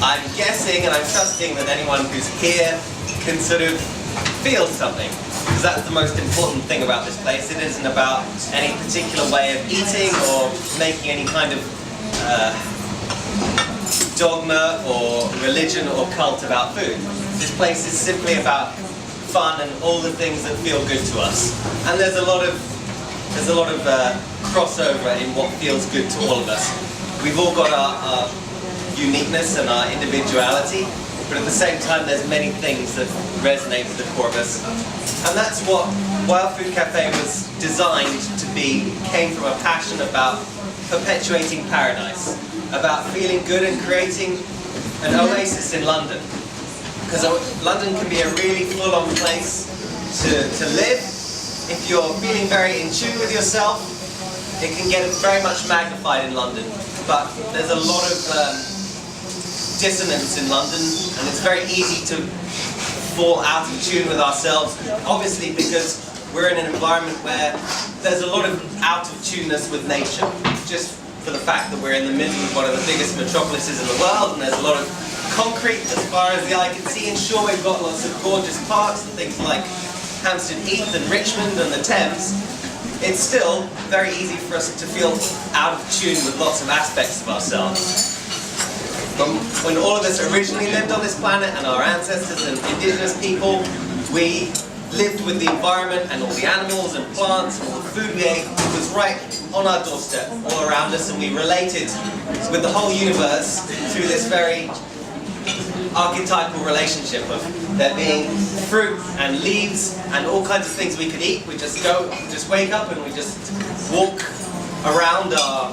I'm guessing and I'm trusting that anyone who's here can sort of feel something, because that's the most important thing about this place. It isn't about any particular way of eating or making any kind of dogma or religion or cult about food. This place is simply about fun and all the things that feel good to us. And there's a lot of crossover in what feels good to all of us. We've all got our uniqueness and our individuality, but at the same time there's many things that resonate with the core of us. And that's what Wild Food Cafe was designed to be. It came from a passion about perpetuating paradise, about feeling good and creating an oasis in London. Because London can be a really full-on place to live. If you're feeling very in tune with yourself, it can get very much magnified in London. But there's a lot of dissonance in London, and it's very easy to fall out of tune with ourselves, obviously because we're in an environment where there's a lot of out of tuneness with nature, just for the fact that we're in the middle of one of the biggest metropolises in the world, and there's a lot of concrete as far as the eye can see, and sure, we've got lots of gorgeous parks and things like Hampstead Heath and Richmond and the Thames. It's still very easy for us to feel out of tune with lots of aspects of ourselves. When all of us originally lived on this planet, and our ancestors and indigenous people, we lived with the environment and all the animals and plants and all the food we ate was right on our doorstep, all around us, and we related with the whole universe through this very archetypal relationship of there being fruit and leaves and all kinds of things we could eat. We just wake up and we just walk around our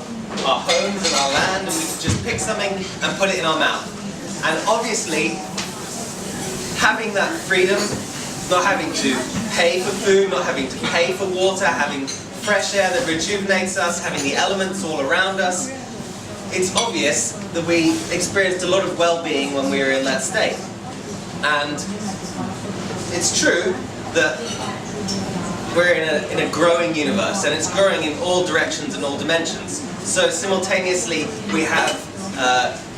homes and our land, and we could just pick something and put it in our mouth. And obviously, having that freedom, not having to pay for food, not having to pay for water, having fresh air that rejuvenates us, having the elements all around us, it's obvious that we experienced a lot of well-being when we were in that state. And it's true that we're in a growing universe, and it's growing in all directions and all dimensions. So simultaneously we have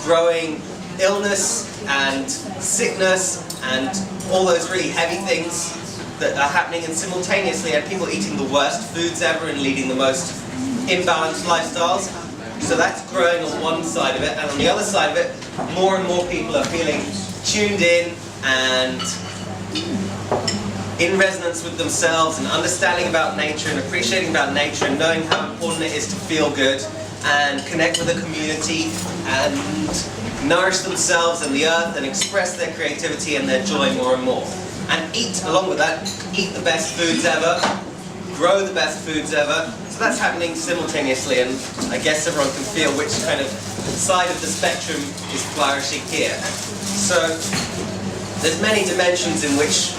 growing illness and sickness and all those really heavy things that are happening, and simultaneously have people eating the worst foods ever and leading the most imbalanced lifestyles. So that's growing on one side of it, and on the other side of it, more and more people are feeling tuned in and in resonance with themselves and understanding about nature and appreciating about nature and knowing how important it is to feel good and connect with the community and nourish themselves and the earth and express their creativity and their joy more and more. And eat, along with that, eat the best foods ever, grow the best foods ever. So that's happening simultaneously, and I guess everyone can feel which kind of side of the spectrum is flourishing here. So there's many dimensions in which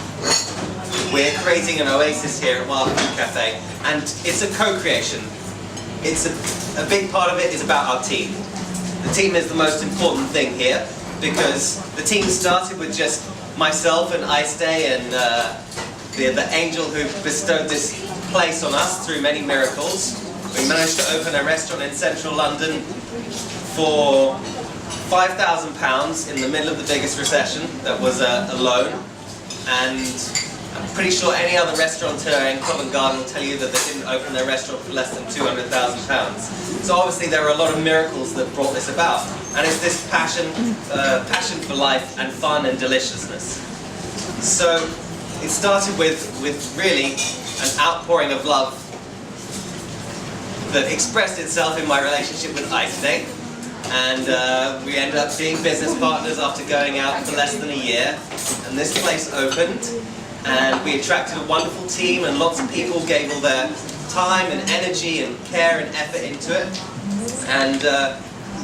we're creating an oasis here at Wild Food Cafe, and it's a co-creation. It's a big part of it is about our team. The team is the most important thing here, because the team started with just myself and Icestay and the angel who bestowed this place on us through many miracles. We managed to open a restaurant in central London for £5,000 in the middle of the biggest recession. That was a loan, and I'm pretty sure any other restaurateur in Covent Garden will tell you that they didn't open their restaurant for less than £200,000. So obviously there are a lot of miracles that brought this about, and it's this passion for life and fun and deliciousness. So it started with really an outpouring of love that expressed itself in my relationship with Icestay, and we ended up being business partners after going out for less than a year, and this place opened, and we attracted a wonderful team, and lots of people gave all their time and energy and care and effort into it, and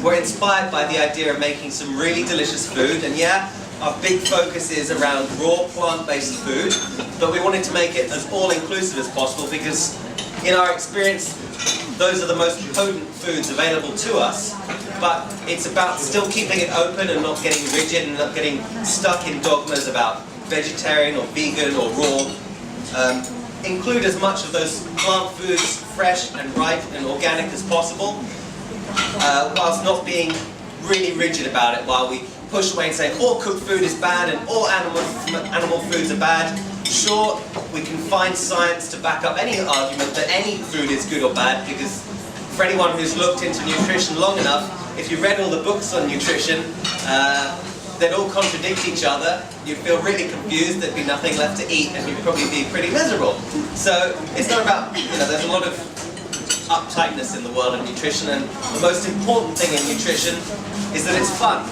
we're inspired by the idea of making some really delicious food. And yeah, our big focus is around raw plant-based food, but we wanted to make it as all-inclusive as possible, because in our experience those are the most potent foods available to us, but it's about still keeping it open and not getting rigid and not getting stuck in dogmas about vegetarian or vegan or raw. Include as much of those plant foods fresh and ripe and organic as possible, whilst not being really rigid about it, while we push away and say all cooked food is bad and all animal foods are bad. Sure, we can find science to back up any argument that any food is good or bad, because for anyone who's looked into nutrition long enough, if you read all the books on nutrition, they'd all contradict each other. You'd feel really confused, there'd be nothing left to eat, and you'd probably be pretty miserable. So it's not about, there's a lot of uptightness in the world of nutrition, and the most important thing in nutrition is that it's fun.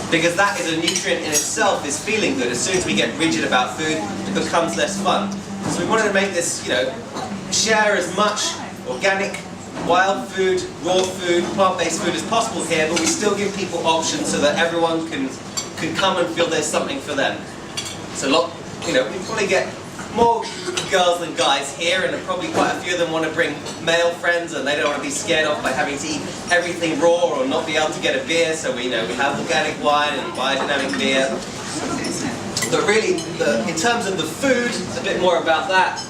Because that is a nutrient in itself, is feeling good. As soon as we get rigid about food, it becomes less fun. So we wanted to make this, share as much organic, wild food, raw food, plant-based food as possible here, but we still give people options so that everyone can come and feel there's something for them. So we probably get more girls than guys here, and probably quite a few of them want to bring male friends, and they don't want to be scared off by having to eat everything raw or not be able to get a beer. So we have organic wine and biodynamic beer. But really, in terms of the food, a bit more about that.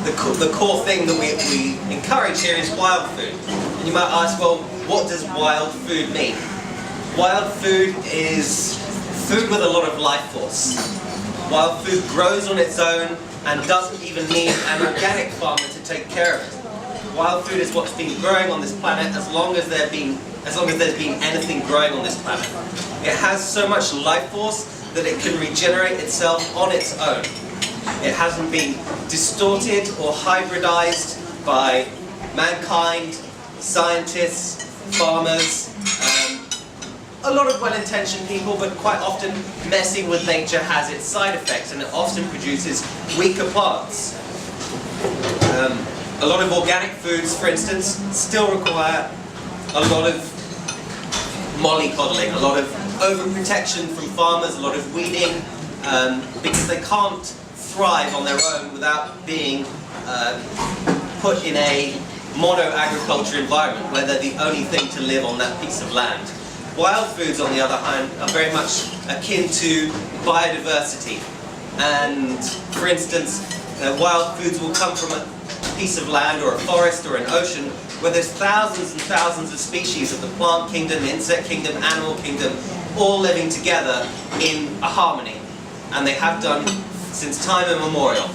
The core thing that we encourage here is wild food. And you might ask, well, what does wild food mean? Wild food is food with a lot of life force. Wild food grows on its own and doesn't even need an organic farmer to take care of it. Wild food is what's been growing on this planet as long as there's been anything growing on this planet. It has so much life force that it can regenerate itself on its own. It hasn't been distorted or hybridized by mankind, scientists, farmers, a lot of well-intentioned people, but quite often messing with nature has its side effects, and it often produces weaker plants. A lot of organic foods, for instance, still require a lot of mollycoddling, a lot of overprotection from farmers, a lot of weeding, because they can't thrive on their own without being put in a mono-agriculture environment where they're the only thing to live on that piece of land. Wild foods, on the other hand, are very much akin to biodiversity. And, for instance, wild foods will come from a piece of land or a forest or an ocean where there's thousands and thousands of species of the plant kingdom, insect kingdom, animal kingdom, all living together in a harmony. And they have done since time immemorial.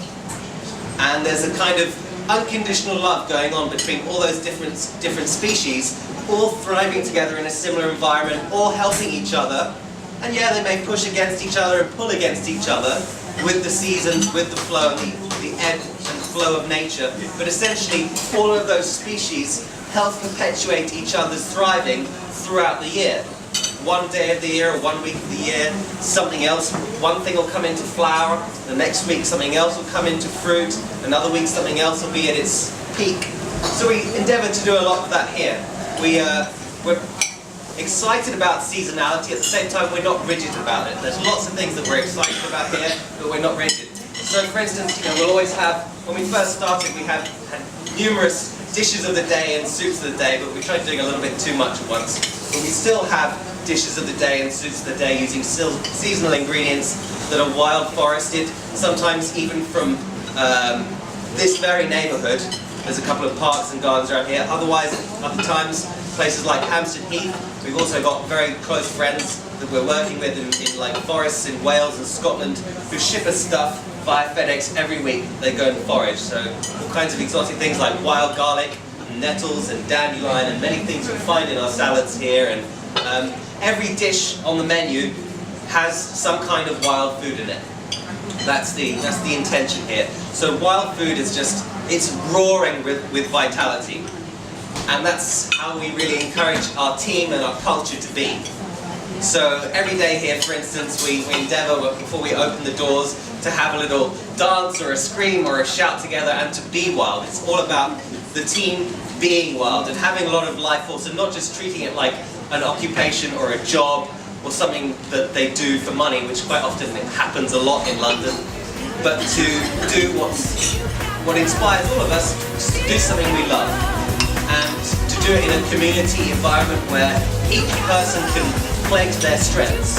And there's a kind of unconditional love going on between all those different species, all thriving together in a similar environment, all helping each other. And yeah, they may push against each other and pull against each other with the seasons, with the flow, the ebb and flow of nature. But essentially, all of those species help perpetuate each other's thriving throughout the year. One day of the year or 1 week of the year, something else, one thing will come into flower, the next week something else will come into fruit, another week something else will be at its peak. So we endeavour to do a lot of that here. We're excited about seasonality, at the same time we're not rigid about it. There's lots of things that we're excited about here, but we're not rigid. So for instance, we'll always have, when we first started, we had numerous dishes of the day and soups of the day, but we tried doing a little bit too much at once. But we still have dishes of the day and soups of the day using seasonal ingredients that are wild forested, sometimes even from this very neighbourhood. There's a couple of parks and gardens around here. Otherwise, other times, places like Hampstead Heath. We've also got very close friends that we're working with in like forests in Wales and Scotland who ship us stuff via FedEx every week. They go and forage. So all kinds of exotic things like wild garlic, nettles and dandelion, and many things we find in our salads here. And every dish on the menu has some kind of wild food in it. That's the intention here. So wild food is just, it's roaring with vitality. And that's how we really encourage our team and our culture to be. So every day here, for instance, we endeavour, before we open the doors, to have a little dance or a scream or a shout together and to be wild. It's all about the team being wild and having a lot of life force and not just treating it like an occupation or a job or something that they do for money, which quite often happens a lot in London, but to do what inspires all of us, to do something we love, and to do it in a community environment where each person can play to their strengths.